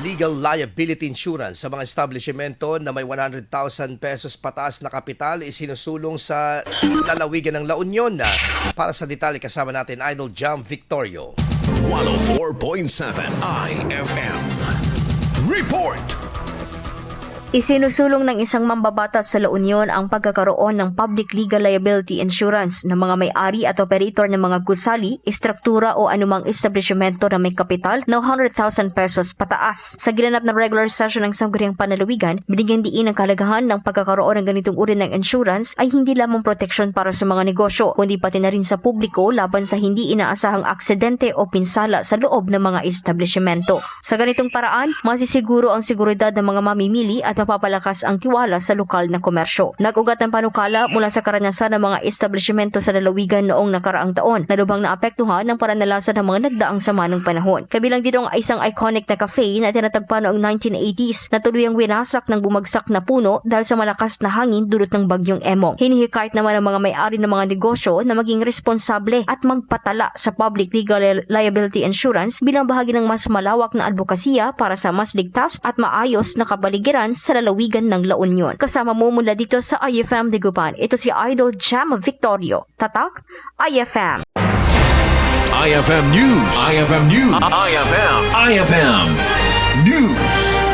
legal liability insurance sa mga establishmento na may 100,000 pesos pataas na kapital isinusulong sa lalawigan ng La Union. Para sa detalye kasama natin Idol Jam Victorio. 104.7 IFM Report. Isinusulong ng isang mambabatas sa La Union ang pagkakaroon ng public legal liability insurance ng mga may-ari at operator ng mga gusali, istruktura o anumang establishmento na may kapital na 100,000 pesos pataas. Sa ginanap na regular session ng Sangguniang Panlalawigan, binigyan diin ang kalagahan ng pagkakaroon ng ganitong uri ng insurance ay hindi lamang proteksyon para sa mga negosyo, kundi pati na rin sa publiko laban sa hindi inaasahang aksidente o pinsala sa loob ng mga establishmento. Sa ganitong paraan, masisiguro ang seguridad ng mga mamimili at mapapalakas ang tiwala sa lokal na komersyo. Nag-ugat ng panukala mula sa karanasan ng mga establishmento sa lalawigan noong nakaraang taon na lubhang naapektuhan ng paranalasan ng mga nagdaang sama ng panahon. Kabilang dito ang isang iconic na cafe na tinatagpan noong 1980s na tuluyang winasak ng bumagsak na puno dahil sa malakas na hangin dulot ng bagyong Emong. Hinihikayat naman ang mga may-ari ng mga negosyo na maging responsable at magpatala sa public legal liability insurance bilang bahagi ng mas malawak na advokasya para sa mas ligtas at maayos na kapaligiran sa lalawigan ng La Union. Kasama mo mula dito sa IFM Dagupan, ito si Idol Jam Victorio. Tatak, IFM. IFM News. IFM News. IFM News.